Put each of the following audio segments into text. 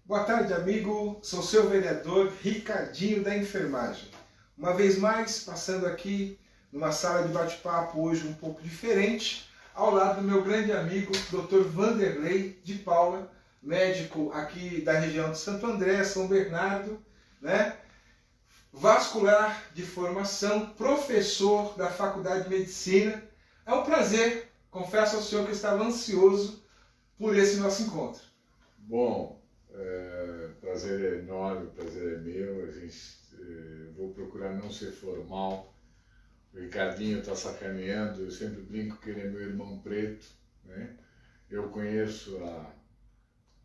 Boa tarde, amigo. Sou seu vereador Ricardinho da Enfermagem. Uma vez mais, passando aqui numa sala de bate-papo hoje um pouco diferente, ao lado do meu grande amigo, Dr. Vanderlei de Paula, médico aqui da região de Santo André, São Bernardo, né? Vascular de formação, professor da Faculdade de Medicina. É um prazer, confesso ao senhor que eu estava ansioso por esse nosso encontro. Bom, prazer é enorme, prazer é meu. Vou procurar não ser formal. O Ricardinho está sacaneando, eu sempre brinco que ele é meu irmão preto, né? Eu conheço há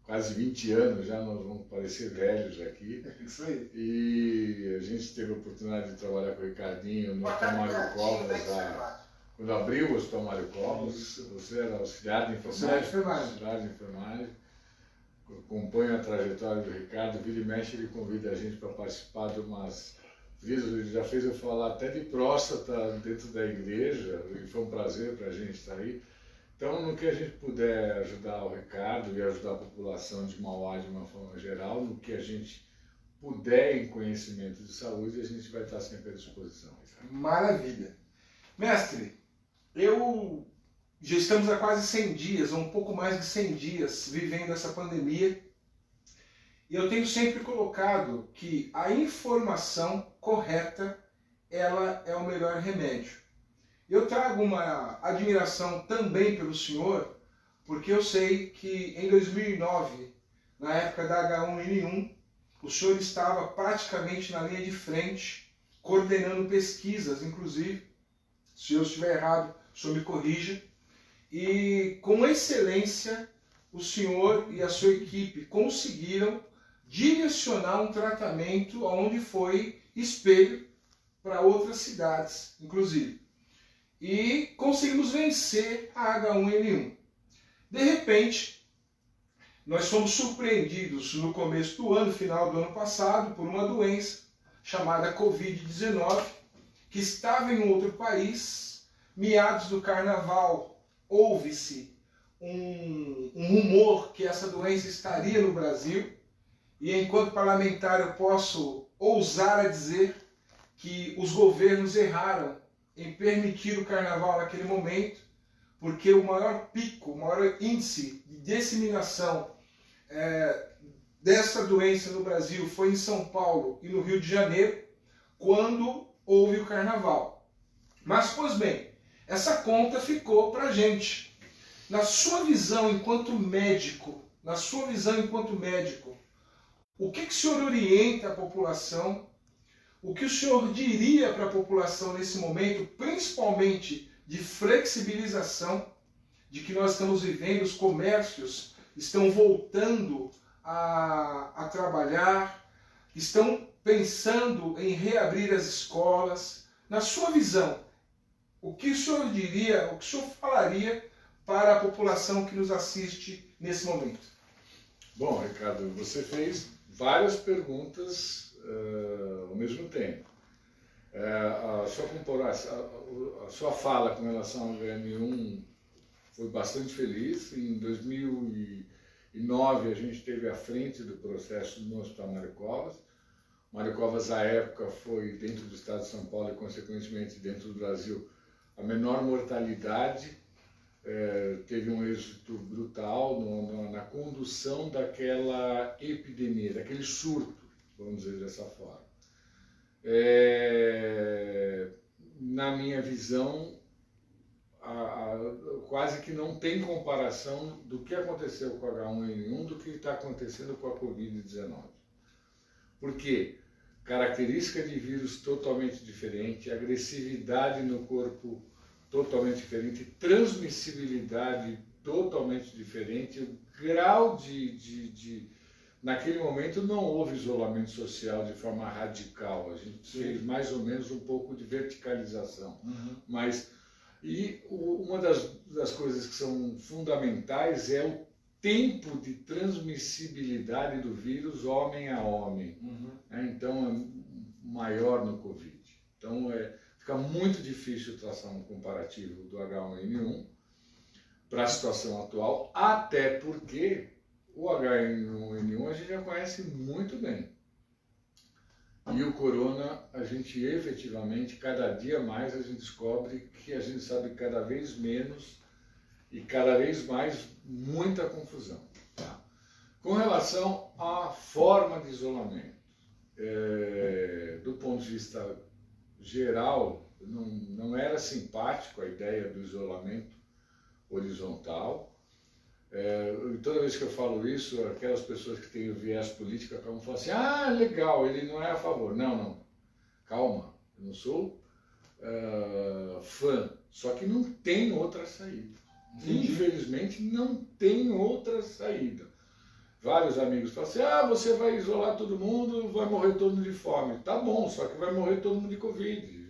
quase 20 anos já, nós vamos parecer velhos aqui. Isso aí. E a gente teve a oportunidade de trabalhar com o Ricardinho no Hospital Mário Covas, quando abriu o Hospital Mário Covas. Você era auxiliar de enfermagem. Acompanho a trajetória do Ricardo, vira e mexe, ele convida a gente para participar de umas vezes, ele já fez eu falar até de próstata dentro da igreja, e foi um prazer para a gente estar aí. Então, no que a gente puder ajudar o Ricardo e ajudar a população de Mauá de uma forma geral, no que a gente puder em conhecimento de saúde, a gente vai estar sempre à disposição. Ricardo. Maravilha. Mestre, já estamos há quase 100 dias, ou um pouco mais de 100 dias, vivendo essa pandemia. E eu tenho sempre colocado que a informação correta, ela é o melhor remédio. Eu trago uma admiração também pelo senhor, porque eu sei que em 2009, na época da H1N1, o senhor estava praticamente na linha de frente, coordenando pesquisas, inclusive. Se eu estiver errado, o senhor me corrija. E com excelência, o senhor e a sua equipe conseguiram direcionar um tratamento onde foi espelho para outras cidades, inclusive. E conseguimos vencer a H1N1. De repente, nós fomos surpreendidos no começo do ano, final do ano passado, por uma doença chamada Covid-19, que estava em outro país. Meados do carnaval, houve-se um rumor que essa doença estaria no Brasil, e enquanto parlamentar eu posso ousar a dizer que os governos erraram em permitir o carnaval naquele momento, porque o maior pico, o maior índice de disseminação dessa doença no Brasil foi em São Paulo e no Rio de Janeiro, quando houve o carnaval. Mas, pois bem, essa conta ficou para a gente. Na sua visão enquanto médico, o que o senhor orienta a população? O que o senhor diria para a população nesse momento, principalmente de flexibilização, de que nós estamos vivendo, os comércios estão voltando a trabalhar, estão pensando em reabrir as escolas. Na sua visão, o que o senhor diria, o que o senhor falaria para a população que nos assiste nesse momento? Bom, Ricardo, você fez várias perguntas ao mesmo tempo. A sua fala com relação ao HN1 foi bastante feliz. Em 2009 a gente esteve à frente do processo no Hospital Mário Covas. Mário Covas, à época, foi dentro do estado de São Paulo e, consequentemente, dentro do Brasil, a menor mortalidade. Teve um êxito brutal na condução daquela epidemia, daquele surto, vamos dizer dessa forma. Na minha visão, quase que não tem comparação do que aconteceu com a H1N1 do que está acontecendo com a Covid-19. Por quê? Característica de vírus totalmente diferente, agressividade no corpo totalmente diferente, transmissibilidade totalmente diferente, o grau naquele momento não houve isolamento social de forma radical, a gente fez mais ou menos um pouco de verticalização. Uma das coisas que são fundamentais é o tempo de transmissibilidade do vírus homem a homem. Então é maior no Covid. Então fica muito difícil traçar um comparativo do H1N1 para a situação atual, até porque o H1N1 a gente já conhece muito bem. E o corona, a gente efetivamente, cada dia mais, a gente descobre que a gente sabe cada vez menos e cada vez mais muita confusão. Tá? Com relação à forma de isolamento, do ponto de vista geral, não era simpático a ideia do isolamento horizontal. Toda vez que eu falo isso, aquelas pessoas que têm o viés político acabam falando assim, ah, legal, ele não é a favor. Não, calma, eu não sou fã, só que não tem outra saída. Infelizmente, não tem outra saída. Vários amigos falam assim, ah, você vai isolar todo mundo, vai morrer todo mundo de fome. Tá bom, só que vai morrer todo mundo de Covid.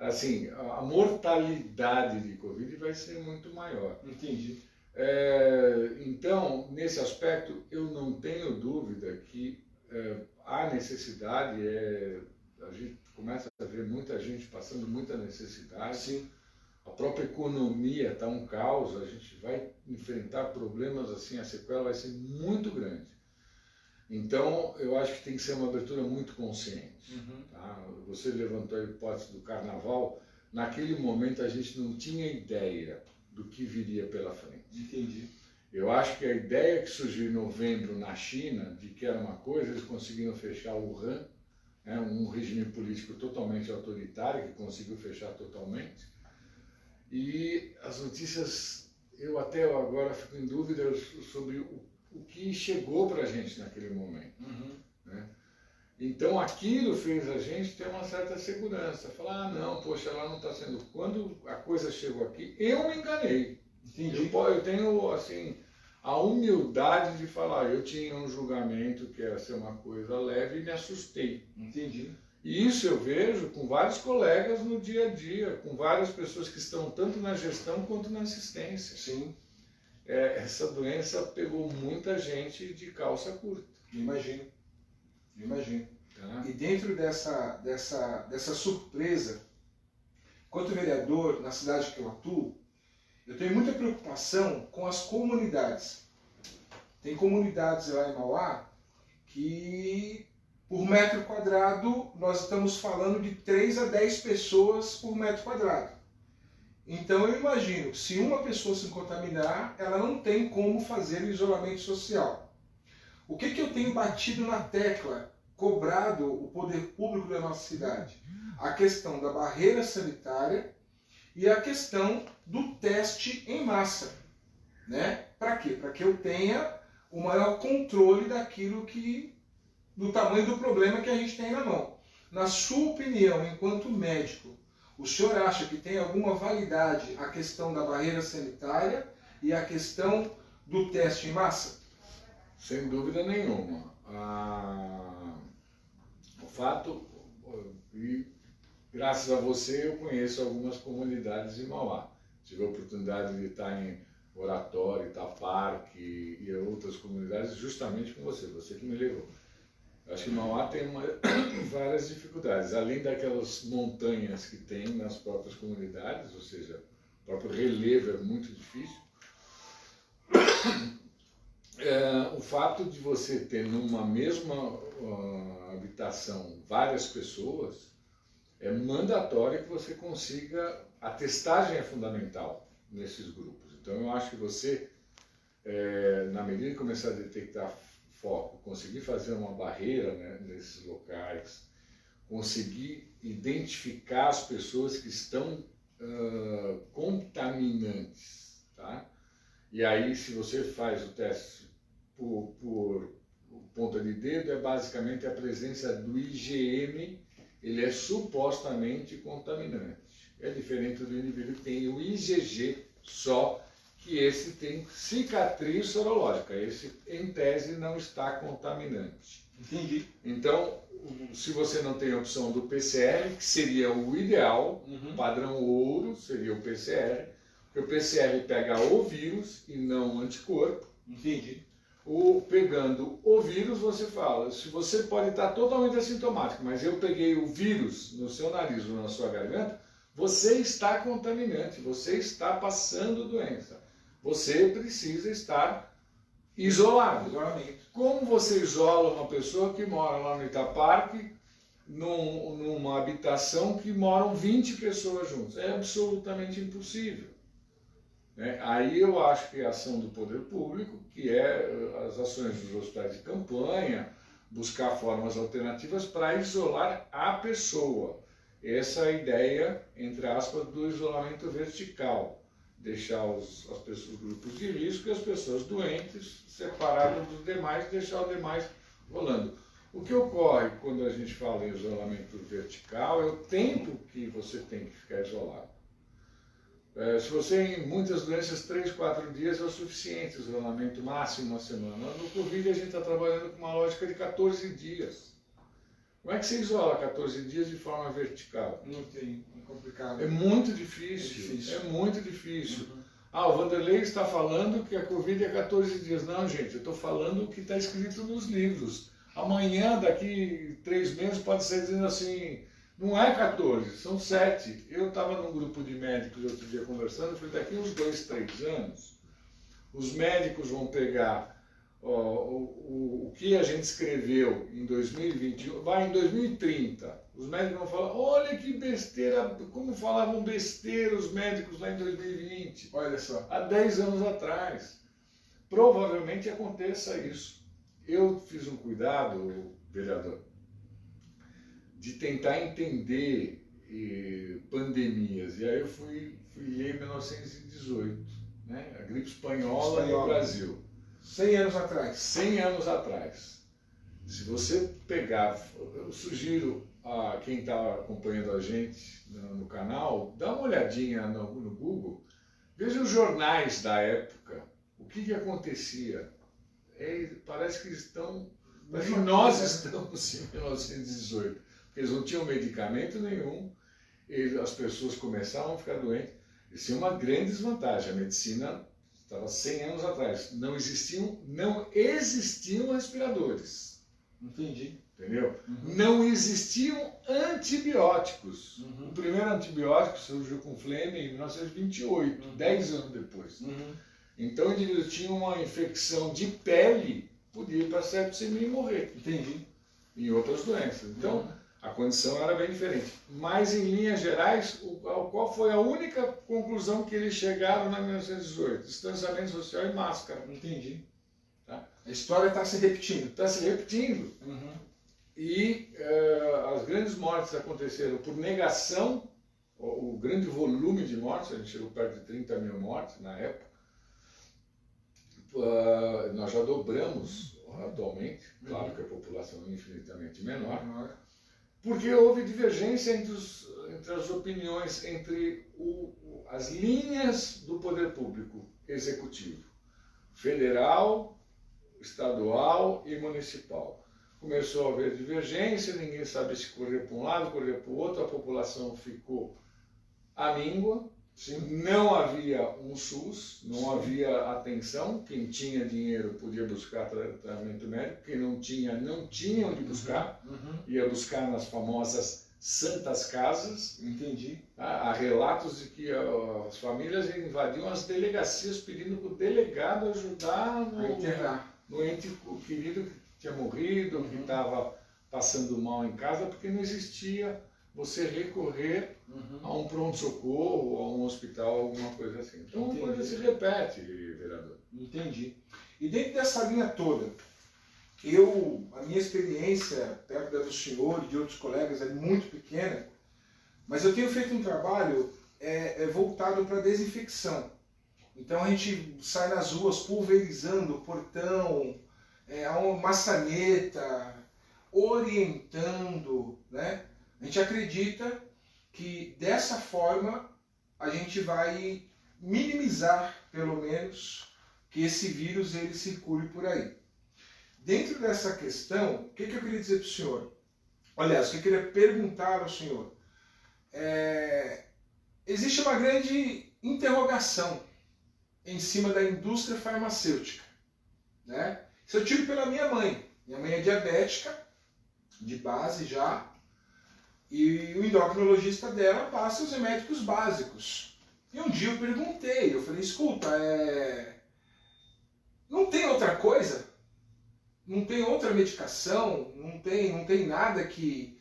Assim, a mortalidade de Covid vai ser muito maior. Entendi. Então, nesse aspecto, eu não tenho dúvida que a necessidade a gente começa a ver muita gente passando muita necessidade. Sim. A própria economia está um caos, a gente vai enfrentar problemas assim, a sequela vai ser muito grande. Então, eu acho que tem que ser uma abertura muito consciente. Uhum. Tá? Você levantou a hipótese do carnaval, naquele momento a gente não tinha ideia do que viria pela frente. Entendi. Eu acho que a ideia que surgiu em novembro na China, de que era uma coisa, eles conseguiram fechar o Wuhan, um regime político totalmente autoritário, que conseguiu fechar totalmente. E as notícias, eu até agora fico em dúvida sobre o que chegou para a gente naquele momento. Uhum. Né? Então aquilo fez a gente ter uma certa segurança. Falar, não, poxa, ela não está sendo... Quando a coisa chegou aqui, eu me enganei. Entendi. Eu tenho, assim, a humildade de falar, eu tinha um julgamento que ia ser uma coisa leve e me assustei. Entendi. E isso eu vejo com vários colegas no dia a dia, com várias pessoas que estão tanto na gestão quanto na assistência. Sim. Essa doença pegou muita gente de calça curta. Imagino. Tá? E dentro dessa surpresa, enquanto vereador na cidade que eu atuo, eu tenho muita preocupação com as comunidades. Tem comunidades lá em Mauá que, por metro quadrado, nós estamos falando de 3 a 10 pessoas por metro quadrado. Então eu imagino que se uma pessoa se contaminar, ela não tem como fazer o isolamento social. O que eu tenho batido na tecla, cobrado o poder público da nossa cidade? A questão da barreira sanitária e a questão do teste em massa. Né? Para quê? Para que eu tenha o maior controle do tamanho do problema que a gente tem na mão. Na sua opinião, enquanto médico, o senhor acha que tem alguma validade a questão da barreira sanitária e a questão do teste em massa? Sem dúvida nenhuma. O fato, e graças a você eu conheço algumas comunidades de Mauá. Tive a oportunidade de estar em Oratório, Itaparque e outras comunidades justamente com você que me levou. Acho que Mauá tem várias dificuldades, além daquelas montanhas que tem nas próprias comunidades, ou seja, o próprio relevo é muito difícil. O fato de você ter numa mesma habitação várias pessoas, é mandatório que você consiga, a testagem é fundamental nesses grupos. Então eu acho que você, na medida que começar a detectar foco, conseguir fazer uma barreira, né, nesses locais, conseguir identificar as pessoas que estão contaminantes, tá? E aí, se você faz o teste por ponta de dedo, é basicamente a presença do IgM, ele é supostamente contaminante. É diferente do indivíduo que tem o IgG só, que esse tem cicatriz sorológica. Esse, em tese, não está contaminante. Entendi. Então, se você não tem a opção do PCR, que seria o ideal, padrão ouro seria o PCR, porque o PCR pega o vírus e não o anticorpo. Entendi. Pegando o vírus, você fala, se você pode estar totalmente assintomático, mas eu peguei o vírus no seu nariz ou na sua garganta, você está contaminante, você está passando doença. Você precisa estar isolado. Isolamento. Como você isola uma pessoa que mora lá no Itaparque, numa habitação que moram 20 pessoas juntas? É absolutamente impossível. Né? Aí eu acho que a ação do poder público, que é as ações dos hospitais de campanha, buscar formas alternativas para isolar a pessoa. Essa é a ideia, entre aspas, do isolamento vertical. Deixar os grupos de risco e as pessoas doentes separadas dos demais, deixar os demais rolando. O que ocorre quando a gente fala em isolamento vertical é o tempo que você tem que ficar isolado. Se você, em muitas doenças, 3, 4 dias é o suficiente, isolamento máximo uma semana. No Covid a gente está trabalhando com uma lógica de 14 dias. Como é que você isola 14 dias de forma vertical? Não tem, é complicado. É muito difícil, é muito difícil. Uhum. O Vanderlei está falando que a Covid é 14 dias. Não, gente, eu estou falando o que está escrito nos livros. Amanhã, daqui 3 meses, pode ser dizendo assim, não é 14, são 7. Eu estava num grupo de médicos outro dia conversando, eu falei, daqui uns 2, 3 anos, os médicos vão pegar o que a gente escreveu em 2021, vai em 2030, os médicos vão falar, olha que besteira, como falavam besteira os médicos lá em 2020, olha só, há 10 anos atrás. Provavelmente aconteça isso. Eu fiz um cuidado, vereador, de tentar entender pandemias, e aí eu fui ler 1918, né? A gripe espanhola no Brasil. 100 anos atrás. 100 anos atrás. Se você pegar, eu sugiro a quem está acompanhando a gente no canal, dá uma olhadinha no Google, veja os jornais da época, o que acontecia. Parece que nós estamos em 1918, porque eles não tinham medicamento nenhum, as pessoas começavam a ficar doentes. Isso é uma grande desvantagem. A medicina estava 100 anos atrás. Não existiam respiradores. Entendi. Entendeu? Uhum. Não existiam antibióticos. Uhum. O primeiro antibiótico surgiu com Fleming em 1928, 10 anos depois. Uhum. Então o indivíduo tinha uma infecção de pele, podia ir para septicemia e morrer. Entendi. Em outras doenças. Então, a condição era bem diferente. Mas, em linhas gerais, qual foi a única conclusão que eles chegaram na 1918? Distanciamento social e máscara. Entendi. Tá? A história está se repetindo. Está se repetindo. Uhum. E as grandes mortes aconteceram por negação, o grande volume de mortes, a gente chegou perto de 30 mil mortes na época. Nós já dobramos atualmente, claro que a população é infinitamente menor, porque houve divergência entre as opiniões, entre as linhas do poder público executivo, federal, estadual e municipal. Começou a haver divergência, ninguém sabe se correr para um lado, correr para o outro, a população ficou amíngua. Sim. Não havia um SUS, não havia atenção. Quem tinha dinheiro podia buscar tratamento médico, quem não tinha onde buscar. Ia buscar nas famosas santas casas. Entendi. Há relatos de que as famílias invadiam as delegacias pedindo para o delegado ajudar no ente querido que tinha morrido, que estava passando mal em casa, porque não existia você recorrer a um pronto-socorro, a um hospital, alguma coisa assim. Então, a coisa se repete, vereador. Entendi. E dentro dessa linha toda, a minha experiência, perto da do senhor e de outros colegas, é muito pequena, mas eu tenho feito um trabalho voltado para desinfecção. Então, a gente sai nas ruas pulverizando o portão, a maçaneta, orientando, né? A gente acredita que dessa forma a gente vai minimizar, pelo menos, que esse vírus ele circule por aí. Dentro dessa questão, o que eu queria dizer para o senhor? Aliás, o que eu queria perguntar ao senhor? Existe uma grande interrogação em cima da indústria farmacêutica, né? Isso eu tiro pela minha mãe. Minha mãe é diabética, de base já, e o endocrinologista dela passa os remédios básicos. E um dia eu perguntei, eu falei, escuta, Não tem outra coisa, não tem outra medicação, não tem nada que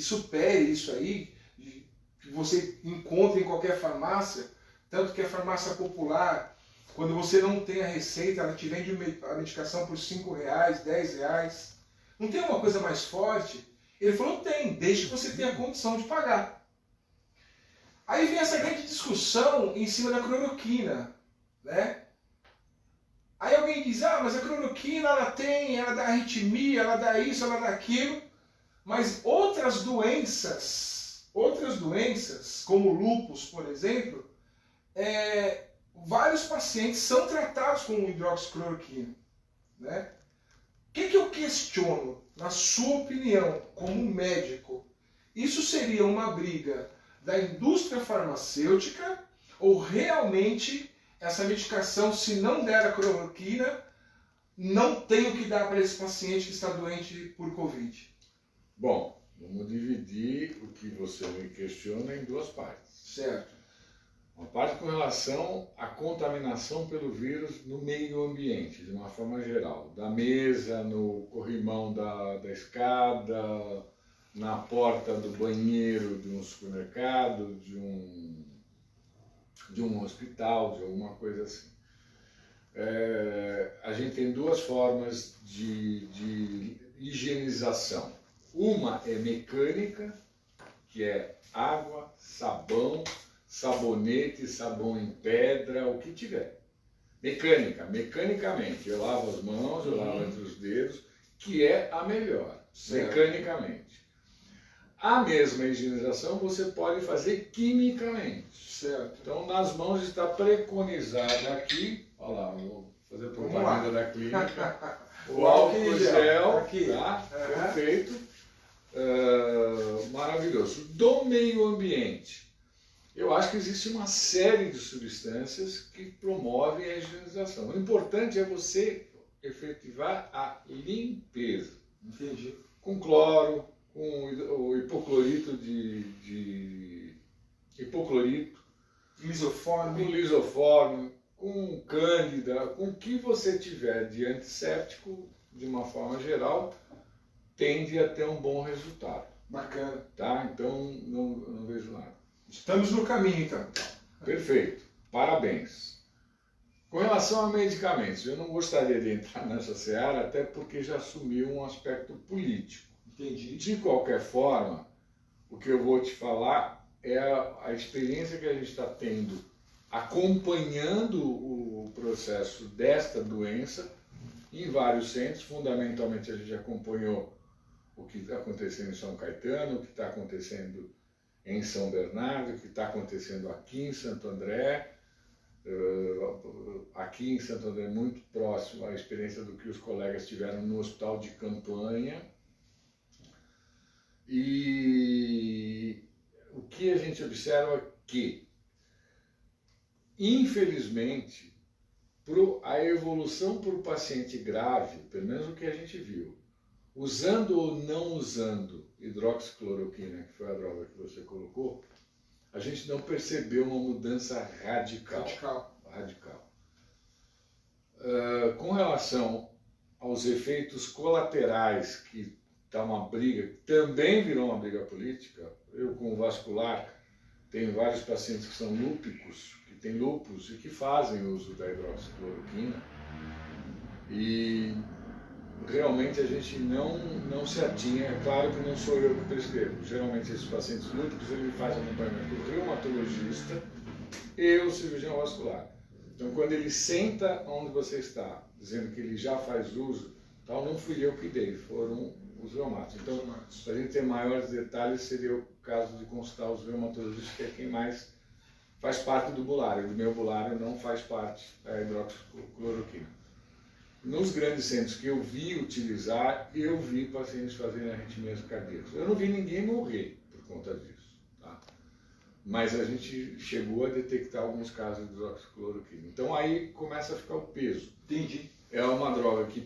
supere isso aí, que você encontra em qualquer farmácia, tanto que a farmácia popular, quando você não tem a receita, ela te vende a medicação por R$5, R$10. Não tem uma coisa mais forte? Ele falou, tem, desde que você tenha a condição de pagar. Aí vem essa grande discussão em cima da cloroquina, né? Aí alguém diz, mas a cloroquina ela dá arritmia, ela dá isso, ela dá aquilo, mas outras doenças, como o lúpus, por exemplo, vários pacientes são tratados com hidroxicloroquina, né? O que eu questiono, na sua opinião, como médico? Isso seria uma briga da indústria farmacêutica ou realmente essa medicação, se não der a cloroquina, não tem o que dar para esse paciente que está doente por Covid? Bom, vamos dividir o que você me questiona em duas partes. Certo. Uma parte com relação à contaminação pelo vírus no meio ambiente, de uma forma geral. Da mesa, no corrimão da escada, na porta do banheiro de um supermercado, de um hospital, de alguma coisa assim. A gente tem duas formas de higienização. Uma é mecânica, que é água, sabão, sabonete, sabão em pedra, o que tiver. Mecanicamente. Eu lavo as mãos, eu lavo entre os dedos, que é a melhor, certo. Mecanicamente. A mesma higienização você pode fazer quimicamente. Certo. Então, nas mãos está preconizada aqui, olha lá, vou fazer propaganda da clínica, o álcool gel, aqui. Tá? Perfeito, maravilhoso. Do meio ambiente, eu acho que existe uma série de substâncias que promovem a higienização. O importante é você efetivar a limpeza. Entendi. Com cloro, com o hipoclorito hipoclorito, lisoforme, com cândida, com o que você tiver de antisséptico, de uma forma geral, tende a ter um bom resultado. Bacana. Tá? Então, não vejo nada. Estamos no caminho, então. Perfeito. Parabéns. Com relação a medicamentos, eu não gostaria de entrar nessa seara, até porque já assumiu um aspecto político. Entendi. De qualquer forma, o que eu vou te falar é a experiência que a gente está tendo acompanhando o processo desta doença em vários centros. Fundamentalmente, a gente acompanhou o que está acontecendo em São Caetano, o que está acontecendo em São Bernardo, o que está acontecendo aqui em Santo André. Aqui em Santo André, muito próximo à experiência do que os colegas tiveram no hospital de campanha. E o que a gente observa é que, infelizmente, a evolução para o paciente grave, pelo menos o que a gente viu, usando ou não usando hidroxicloroquina, que foi a droga que você colocou, a gente não percebeu uma mudança radical. Com relação aos efeitos colaterais, que está uma briga, também virou uma briga política. Eu, com vascular, tenho vários pacientes que são lúpicos, que têm lúpus e que fazem uso da hidroxicloroquina. E realmente a gente não se atinha. É claro que não sou eu que prescrevo. Geralmente esses pacientes lúpicos, ele faz acompanhamento do reumatologista e o cirurgião vascular. Então, quando ele senta onde você está, dizendo que ele já faz uso, tal, não fui eu que dei, foram os reumatos. Então, para a gente ter maiores detalhes, seria o caso de consultar os reumatologistas, que é quem mais faz parte do bulário. Do meu bulário não faz parte da hidroxicloroquina. Nos grandes centros que eu vi utilizar, eu vi pacientes fazendo arritmias cardíacas. Eu não vi ninguém morrer por conta disso, tá? Mas a gente chegou a detectar alguns casos de hidroxicloroquina. Então aí começa a ficar o peso. Entendi. É uma droga que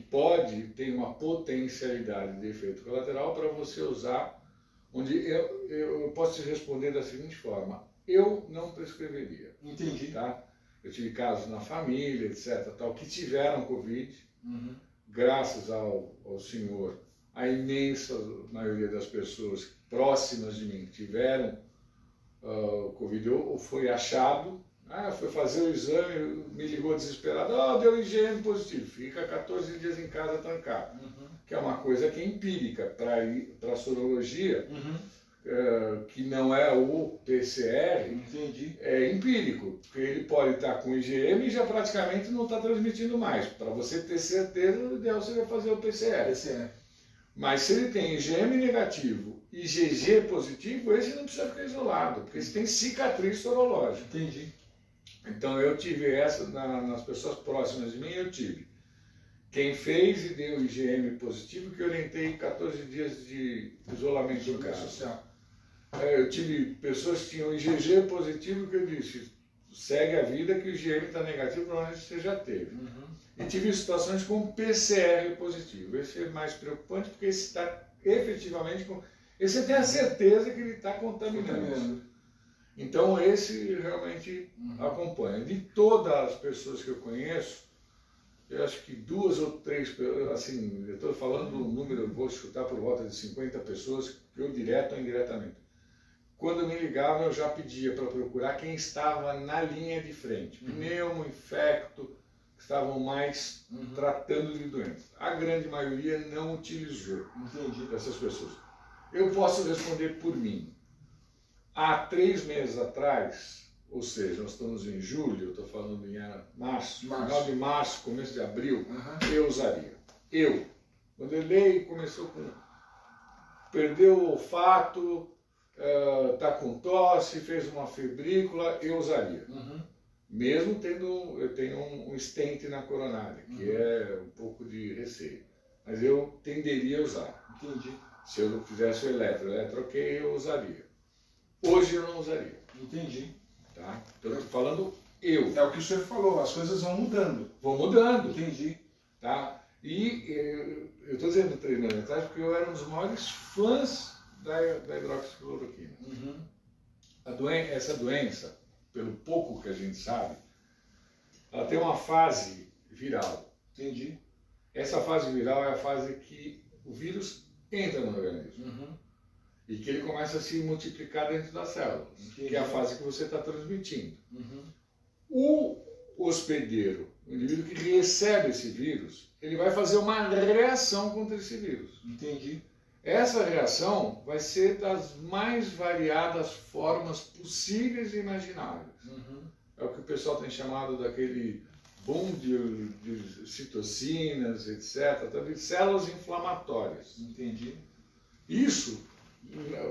tem uma potencialidade de efeito colateral para você usar, onde eu posso te responder da seguinte forma: eu não prescreveria. Entendi. Tá? eu tive casos na família, etc., tal, que tiveram Covid, graças ao Senhor. A imensa maioria das pessoas próximas de mim tiveram Covid, ou foi achado, foi fazer o exame, me ligou desesperado, deu IgM positivo, fica 14 dias em casa trancado, que é uma coisa que é empírica, para a sorologia, que não é o PCR, é empírico, porque ele pode estar com IgM e já praticamente não está transmitindo mais. Para você ter certeza, o ideal você vai fazer o PCR. Mas se ele tem IgM negativo e IgG positivo, esse não precisa ficar isolado, porque esse tem cicatriz sorológica. Então eu tive essa, nas pessoas próximas de mim, eu tive. Quem fez e deu IgM positivo, que eu orientei 14 dias de isolamento em casa. Eu tive pessoas que tinham IgG positivo, que eu disse, segue a vida que o IgM está negativo, provavelmente você já teve. E tive situações com PCR positivo. Esse é mais preocupante, porque esse está efetivamente com... Esse você tem a certeza que ele está contaminando. Então esse realmente acompanha. De todas as pessoas que eu conheço, eu acho que 2 ou 3, assim, eu estou falando do número, eu vou chutar por volta de 50 pessoas, que eu direto ou indiretamente. Quando me ligavam, eu já pedia para procurar quem estava na linha de frente. Pneumo, infecto, que estavam mais tratando de doenças. A grande maioria não utilizou dessas pessoas. Eu posso responder por mim. Há 3 meses atrás, ou seja, nós estamos em julho, eu estou falando em março, final de março, começo de abril, eu usaria. Quando ele começou com... perdeu o olfato, está com tosse, fez uma febrícula, eu usaria. Mesmo eu tenho um stent na coronária, que é um pouco de receio. Mas eu tenderia a usar. Se eu fizesse o eletro ok, eu usaria. Hoje eu não usaria. Tá? Então eu estou falando eu. É o que o senhor falou, as coisas vão mudando. Vão mudando. Tá? E eu estou dizendo 3 meses atrás porque eu era um dos maiores fãs da hidroxicloroquina. Essa doença, pelo pouco que a gente sabe, ela tem uma fase viral. Essa fase viral é a fase que o vírus entra no organismo. E que ele começa a se multiplicar dentro das células, que é a fase que você está transmitindo. O hospedeiro, o indivíduo que recebe esse vírus, ele vai fazer uma reação contra esse vírus. Essa reação vai ser das mais variadas formas possíveis e imagináveis. É o que o pessoal tem chamado daquele boom de citocinas, etc., de células inflamatórias. Isso,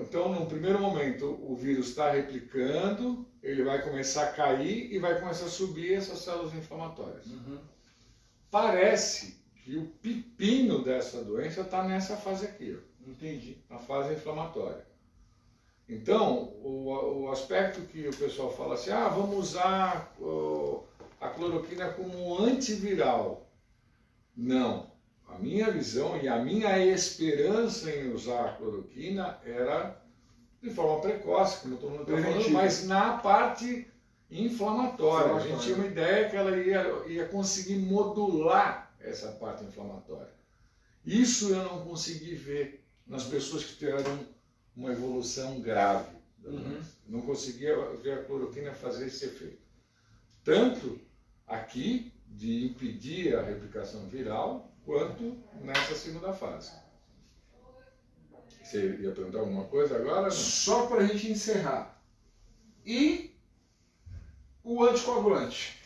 então, no primeiro momento, o vírus está replicando, ele vai começar a cair e vai começar a subir essas células inflamatórias. Parece que o pepino dessa doença está nessa fase aqui, a fase inflamatória. Então, o aspecto que o pessoal fala assim, vamos usar a cloroquina como antiviral. Não. A minha visão e a minha esperança em usar a cloroquina era de forma precoce, como todo mundo está falando, mas na parte inflamatória. A gente tinha uma ideia que ela ia conseguir modular essa parte inflamatória. Isso eu não consegui ver nas pessoas que tiveram uma evolução grave da doença. Não conseguia ver a cloroquina fazer esse efeito. Tanto aqui, de impedir a replicação viral, quanto nessa segunda fase. Você ia perguntar alguma coisa agora? Não? Só para a gente encerrar. E o anticoagulante?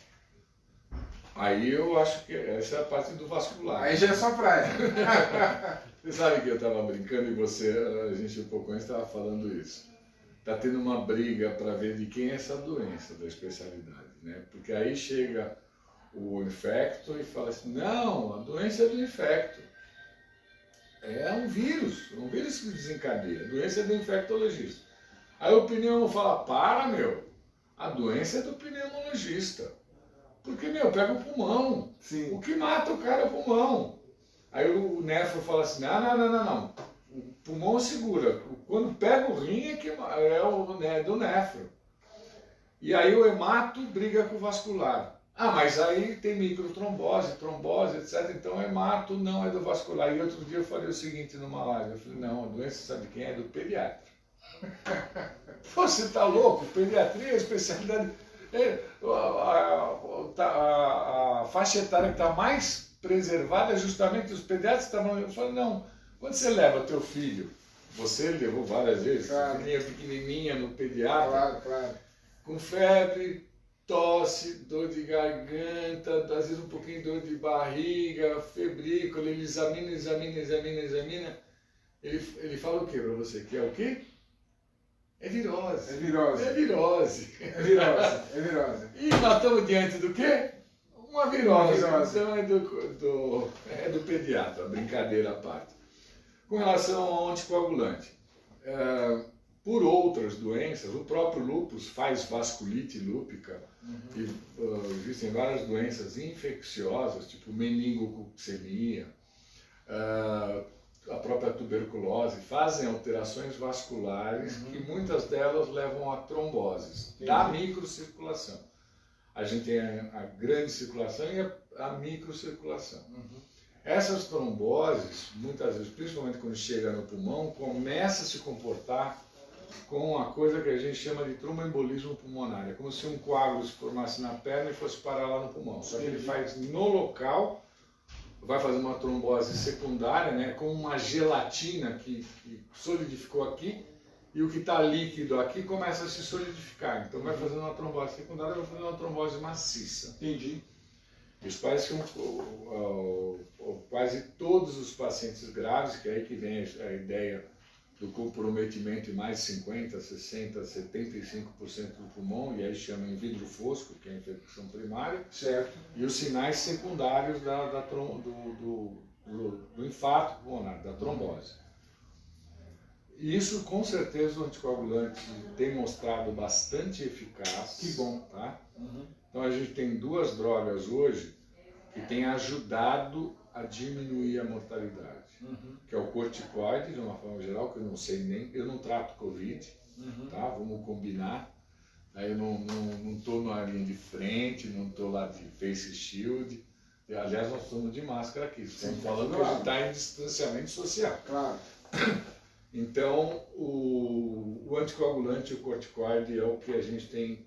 Aí eu acho que essa é a parte do vascular. Aí já é só praia. Você sabe que eu estava brincando e a gente um pouco antes estava falando isso. Está tendo uma briga para ver de quem é essa doença da especialidade, né? Porque aí chega o infecto e fala assim, não, a doença é do infecto. É um vírus que desencadeia. A doença é do infectologista. Aí o pneumologista fala, a doença é do pneumologista. Porque, pega o pulmão. O que mata o cara é o pulmão. Aí o nefro fala assim, não. O pulmão segura. Quando pega o rim é do nefro. E aí o hemato briga com o vascular. Ah, mas aí tem microtrombose, trombose, etc. Então hemato não é do vascular. E outro dia eu falei o seguinte numa live. Eu falei, não, a doença sabe quem é? Do pediatra. Você tá louco? Pediatria é a especialidade... A faixa etária que está mais preservada é justamente os pediatras. Eu falo, não, quando você leva teu filho, você levou várias vezes, claro, filhinha pequenininha no pediatra, claro, claro, com febre, tosse, dor de garganta, às vezes um pouquinho de dor de barriga, febrícula, ele examina, ele fala o que para você? Que é o quê? É virose. É virose. É virose. É virose. É virose. E nós estamos diante do quê? Uma virose. Então é do pediatra, brincadeira à parte. Com relação ao anticoagulante, por outras doenças, o próprio lúpus faz vasculite lúpica, e existem várias doenças infecciosas, tipo meningococcemia, a própria tuberculose, fazem alterações vasculares que muitas delas levam a tromboses da microcirculação. A gente tem a grande circulação e a microcirculação. Essas tromboses, muitas vezes, principalmente quando chega no pulmão, começa a se comportar com uma coisa que a gente chama de tromboembolismo pulmonar. É como se um coágulo se formasse na perna e fosse parar lá no pulmão. Só que ele faz no local, vai fazer uma trombose secundária, né, com uma gelatina que solidificou aqui, e o que está líquido aqui começa a se solidificar. Então vai fazendo uma trombose secundária, vai fazendo uma trombose maciça. Entendi. Isso parece que quase todos os pacientes graves, que é aí que vem a ideia do comprometimento em mais de 50%, 60%, 75% do pulmão, e aí chama em vidro fosco, que é a infecção primária, certo, e os sinais secundários do infarto pulmonar, da trombose. Isso, com certeza, o anticoagulante tem mostrado bastante eficaz. Que bom. Tá? Então, a gente tem duas drogas hoje que têm ajudado a diminuir a mortalidade. Que é o corticoide, de uma forma geral, que eu não sei nem... Eu não trato Covid, tá? Vamos combinar. Aí eu não estou na linha de frente, não estou lá de face shield. E, aliás, nós estamos de máscara aqui. Estamos falando que a gente está em distanciamento social. Claro. Então, o anticoagulante e o corticoide é o que a gente tem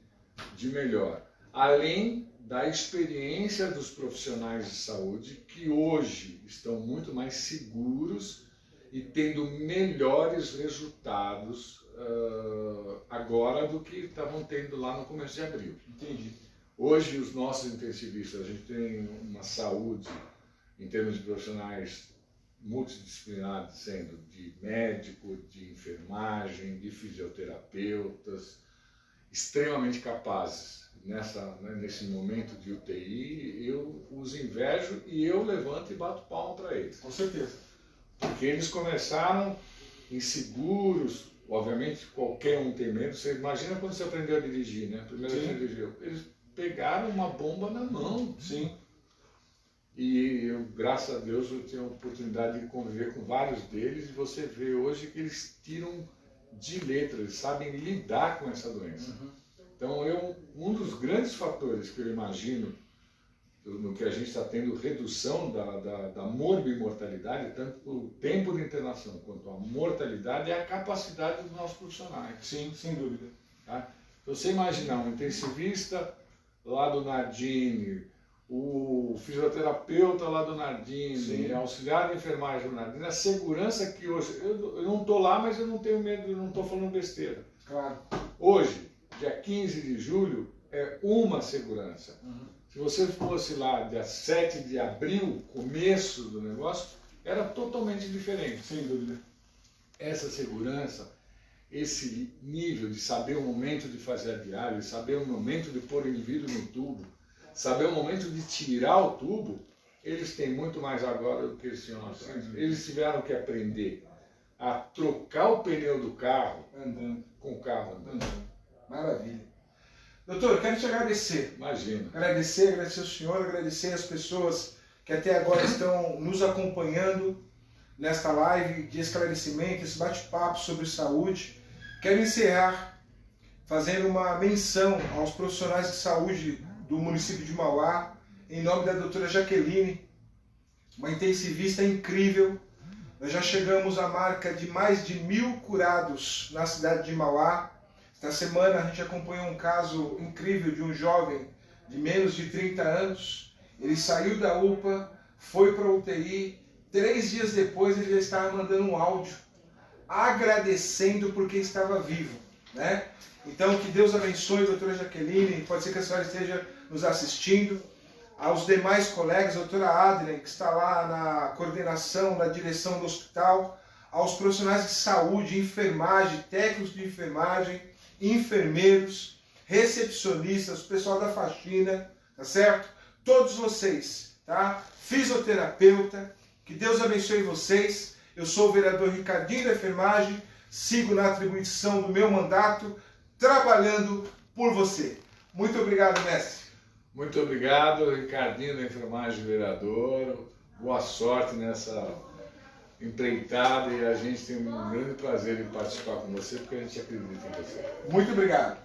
de melhor. Além da experiência dos profissionais de saúde, que hoje estão muito mais seguros e tendo melhores resultados agora do que estavam tendo lá no começo de abril. Entendi. Hoje, os nossos intensivistas, a gente tem uma saúde, em termos de profissionais multidisciplinares, sendo de médico, de enfermagem, de fisioterapeutas, extremamente capazes. Nesse momento de UTI, eu os invejo e eu levanto e bato palma para eles. Com certeza. Porque eles começaram inseguros, obviamente qualquer um tem medo. Você imagina quando você aprendeu a dirigir, né? Primeiro vez que dirigiu. Eles pegaram uma bomba na mão. Sim. E eu, graças a Deus, eu tenho a oportunidade de conviver com vários deles, e você vê hoje que eles tiram de letra, eles sabem lidar com essa doença. Então, um dos grandes fatores que eu imagino no que a gente está tendo redução da morbimortalidade, tanto o tempo de internação quanto a mortalidade, é a capacidade dos nossos profissionais. Sim, sem dúvida. Tá? Se você imaginar um intensivista lá do Nardini, o fisioterapeuta lá do Nardini, auxiliar de enfermagem do Nardini, a segurança que hoje... Eu não estou lá, mas eu não tenho medo, eu não estou falando besteira. Claro. Hoje, dia 15 de julho, é uma segurança. Se você fosse lá dia 7 de abril, começo do negócio, era totalmente diferente. Sem dúvida. Essa segurança, esse nível de saber o momento de fazer a diálise, saber o momento de pôr o indivíduo no tubo, saber o momento de tirar o tubo, eles têm muito mais agora do que eles tinham lá atrás. Eles tiveram que aprender a trocar o pneu do carro com o carro andando. Maravilha. Doutor, quero te agradecer. Imagina. Agradecer ao senhor, agradecer às pessoas que até agora estão nos acompanhando nesta live de esclarecimento, esse bate-papo sobre saúde. Quero encerrar fazendo uma menção aos profissionais de saúde do município de Mauá, em nome da doutora Jaqueline, uma intensivista incrível. Nós já chegamos à marca de mais de 1000 curados na cidade de Mauá. Esta semana a gente acompanhou um caso incrível de um jovem de menos de 30 anos. Ele saiu da UPA, foi para a UTI, 3 dias depois ele já estava mandando um áudio agradecendo porque estava vivo, né? Então, que Deus abençoe a doutora Jaqueline, pode ser que a senhora esteja nos assistindo, aos demais colegas, a doutora Adrian, que está lá na coordenação, na direção do hospital, aos profissionais de saúde, enfermagem, técnicos de enfermagem, enfermeiros, recepcionistas, o pessoal da faxina, tá certo? Todos vocês, tá? Fisioterapeuta, que Deus abençoe vocês. Eu sou o vereador Ricardinho da Enfermagem, sigo na atribuição do meu mandato, trabalhando por você. Muito obrigado, mestre. Muito obrigado, Ricardinho da Enfermagem, vereador. Boa sorte nessa empreitada e a gente tem um grande prazer em participar com você, porque a gente acredita em você. Muito obrigado.